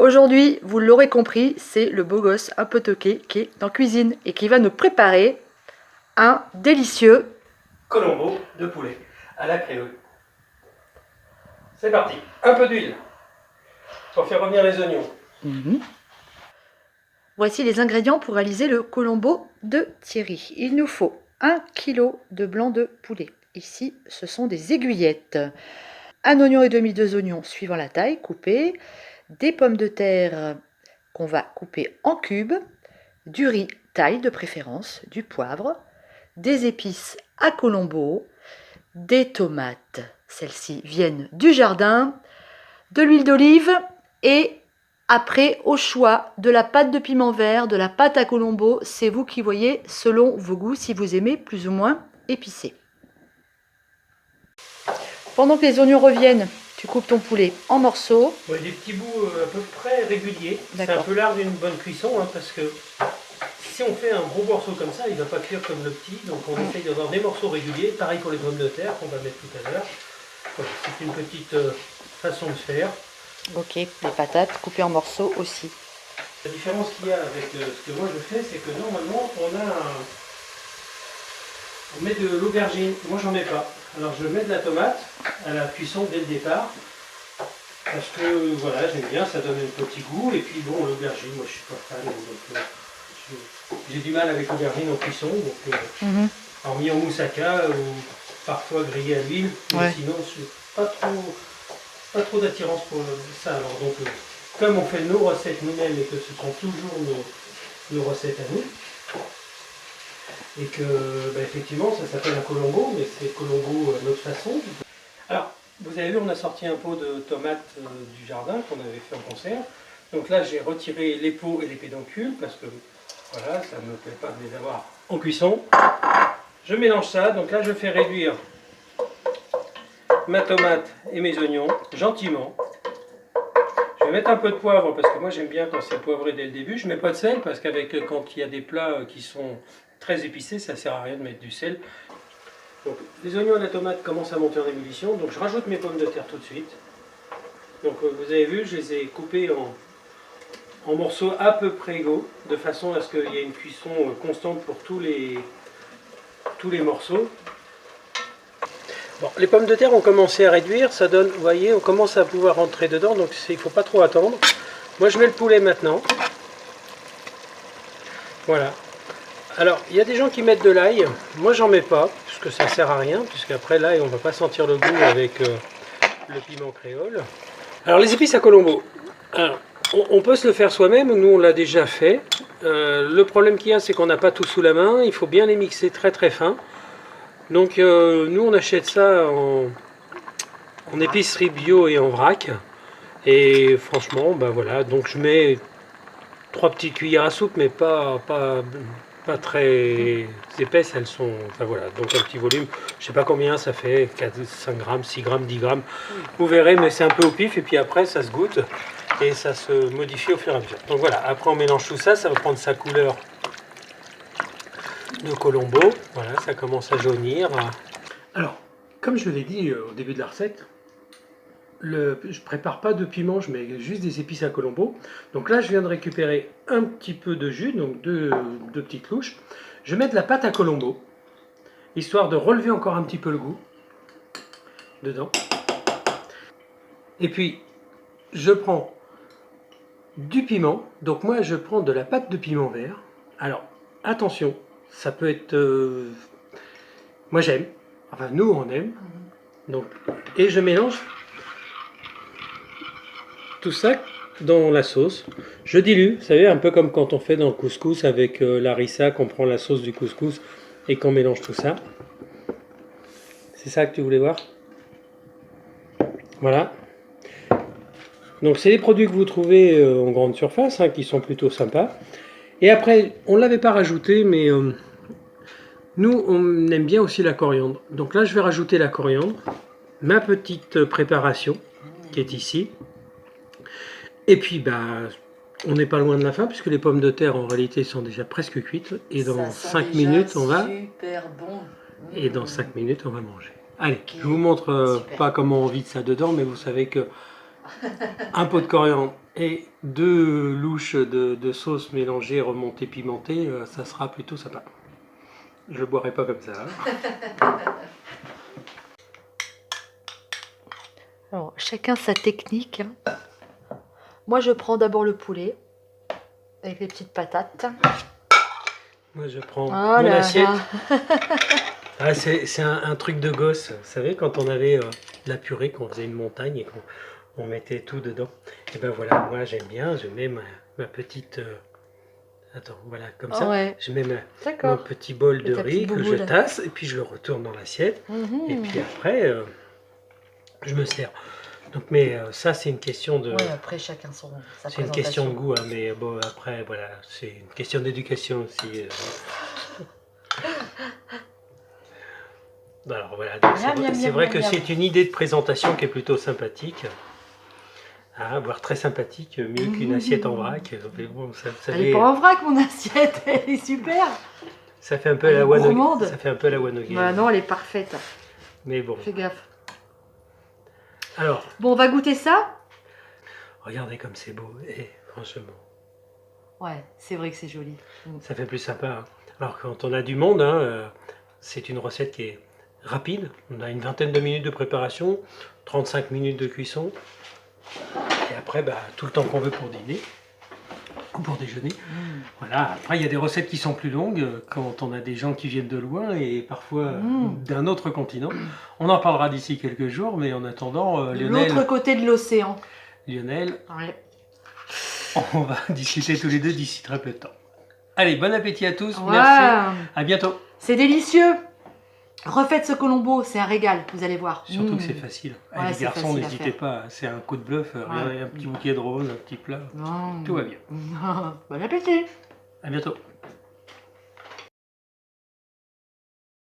Aujourd'hui, vous l'aurez compris, c'est le beau gosse un peu toqué qui est en cuisine et qui va nous préparer un délicieux colombo de poulet à la créole. C'est parti, un peu d'huile pour faire revenir les oignons. Voici les ingrédients pour réaliser le colombo de Thierry. Il nous faut 1 kg de blanc de poulet. Ici, ce sont des aiguillettes. 1 oignon et demi, 2 oignons suivant la taille coupés. Des pommes de terre qu'on va couper en cubes. Du riz taille de préférence, du poivre, des épices à colombo, des tomates, celles-ci viennent du jardin, de l'huile d'olive et après au choix de la pâte de piment vert, de la pâte à colombo, c'est vous qui voyez selon vos goûts si vous aimez plus ou moins épicé. Pendant que les oignons reviennent, tu coupes ton poulet en morceaux. Ouais, des petits bouts à peu près réguliers. C'est un peu l'art d'une bonne cuisson parce que si on fait un gros morceau comme ça, il ne va pas cuire comme le petit. Donc on essaye d'avoir des morceaux réguliers. Pareil pour les pommes de terre qu'on va mettre tout à l'heure. Voilà, c'est une petite façon de faire. Ok, les patates coupées en morceaux aussi. La différence qu'il y a avec ce que moi je fais, c'est que normalement on met de l'aubergine. Moi j'en mets pas. Alors je mets de la tomate à la cuisson dès le départ. Parce que voilà, j'aime bien, ça donne un petit goût. Et puis bon, l'aubergine, moi je suis pas fan. Donc j'ai du mal avec l'aubergine en cuisson. Donc hormis en moussaka ou parfois grillé à l'huile. Mais sinon, je n'ai pas trop d'attirance pour ça. Alors donc, comme on fait nos recettes nous-mêmes et que ce sont toujours nos recettes à nous, et que effectivement ça s'appelle un colombo, mais c'est colombo à notre façon. Alors, vous avez vu, on a sorti un pot de tomates du jardin qu'on avait fait en conserve. Donc là, j'ai retiré les peaux et les pédoncules parce que voilà, ça ne me plaît pas de les avoir en cuisson. Je mélange ça, donc là je fais réduire ma tomate et mes oignons gentiment. Je vais mettre un peu de poivre parce que moi j'aime bien quand c'est poivré dès le début. Je ne mets pas de sel parce qu'avec quand il y a des plats qui sont très épicés, ça ne sert à rien de mettre du sel. Donc les oignons et la tomate commencent à monter en ébullition, donc je rajoute mes pommes de terre tout de suite. Donc vous avez vu, je les ai coupées en morceaux à peu près égaux, de façon à ce qu'il y ait une cuisson constante pour tous les morceaux. Bon, les pommes de terre ont commencé à réduire, ça donne, vous voyez, on commence à pouvoir rentrer dedans, donc il ne faut pas trop attendre. Moi je mets le poulet maintenant. Voilà. Alors, il y a des gens qui mettent de l'ail, moi j'en mets pas, puisque ça sert à rien, puisqu'après l'ail on ne va pas sentir le goût avec le piment créole. Alors les épices à colombo, alors, on peut se le faire soi-même, nous on l'a déjà fait. Le problème qu'il y a, c'est qu'on n'a pas tout sous la main, il faut bien les mixer très très fin. Donc nous on achète ça en épicerie bio et en vrac. Et franchement, voilà, donc je mets 3 petites cuillères à soupe, mais pas très épaisses, elles sont, enfin voilà, donc un petit volume, je sais pas combien ça fait, 4, 5 grammes, 6 grammes, 10 grammes, vous verrez, mais c'est un peu au pif, et puis après ça se goûte, et ça se modifie au fur et à mesure. Donc voilà, après on mélange tout ça, ça va prendre sa couleur de colombo, voilà, ça commence à jaunir. Alors, comme je l'ai dit au début de la recette, je prépare pas de piment, je mets juste des épices à colombo. Donc là, je viens de récupérer un petit peu de jus, donc deux petites louches. Je mets de la pâte à colombo, histoire de relever encore un petit peu le goût dedans. Et puis, je prends du piment. Donc moi, je prends de la pâte de piment vert. Alors, attention, ça peut être... moi, j'aime. Enfin, nous, on aime. Donc, et je mélange tout ça dans la sauce. Je dilue, vous savez, un peu comme quand on fait dans le couscous avec l'harissa, qu'on prend la sauce du couscous et qu'on mélange tout ça. C'est ça que tu voulais voir? Voilà. Donc c'est les produits que vous trouvez en grande surface, hein, qui sont plutôt sympas. Et après, on ne l'avait pas rajouté, mais nous, on aime bien aussi la coriandre. Donc là, je vais rajouter la coriandre, ma petite préparation qui est ici. Et puis, on n'est pas loin de la fin, puisque les pommes de terre, en réalité, sont déjà presque cuites. Et dans 5 minutes, on va... Super bon. Et dans 5 minutes, on va manger. Allez, je vous montre pas comment on vide ça dedans, mais vous savez que un pot de coriandre et 2 louches de sauce mélangée, remontée, pimentée, ça sera plutôt sympa. Je ne boirai pas comme ça. Hein. Alors, chacun sa technique. Hein. Moi, je prends d'abord le poulet avec les petites patates. Moi, je prends Oh mon là assiette. là. Ah, c'est un truc de gosse. Vous savez, quand on avait de la purée, qu'on faisait une montagne et qu'on mettait tout dedans. Et ben voilà, moi j'aime bien, je mets ma petite... attends, voilà, comme ça. Ouais. Je mets mon D'accord. petit bol de ta riz petite que je bouboule. tasse et puis je le retourne dans l'assiette. Et puis après, je me sers. Donc, mais ça, c'est une question de... Ouais, après, chacun sa C'est une question de présentation. goût, hein, mais bon, après, voilà, c'est une question d'éducation aussi. Alors voilà, donc Miam, miam, c'est miam, vrai miam, que miam. c'est une idée de présentation qui est plutôt sympathique. Hein, voire très sympathique, mieux qu'une assiette en vrac. Mais bon, ça Elle est pas en vrac, mon assiette. Elle est super. ça fait un peu Elle la est one gourmande. ça fait un peu la one again. Bah non, elle est parfaite. Mais bon. Fais gaffe. Alors, Bon, on va goûter ça. regardez comme c'est beau. Et franchement, Ouais, c'est vrai que c'est joli. ça fait plus sympa. Hein. Alors quand on a du monde, hein, c'est une recette qui est rapide. On a une vingtaine de minutes de préparation, 35 minutes de cuisson. Et après, bah, tout le temps qu'on veut pour dîner ou pour déjeuner. Voilà. Après, il y a des recettes qui sont plus longues quand on a des gens qui viennent de loin et parfois d'un autre continent. On en parlera d'ici quelques jours, mais en attendant, De l'autre côté de l'océan. Lionel, Ouais. on va discuter tous les deux d'ici très peu de temps. Allez, bon appétit à tous. Ouais. Merci. À bientôt. C'est délicieux. Refaites ce colombo, c'est un régal, vous allez voir. Surtout que c'est facile. Ouais, les c'est garçons, facile à n'hésitez faire. pas. C'est un coup de bluff. Ouais. Un petit bouquet de roses, un petit plat. Mmh. Tout va bien. Bon appétit. À bientôt.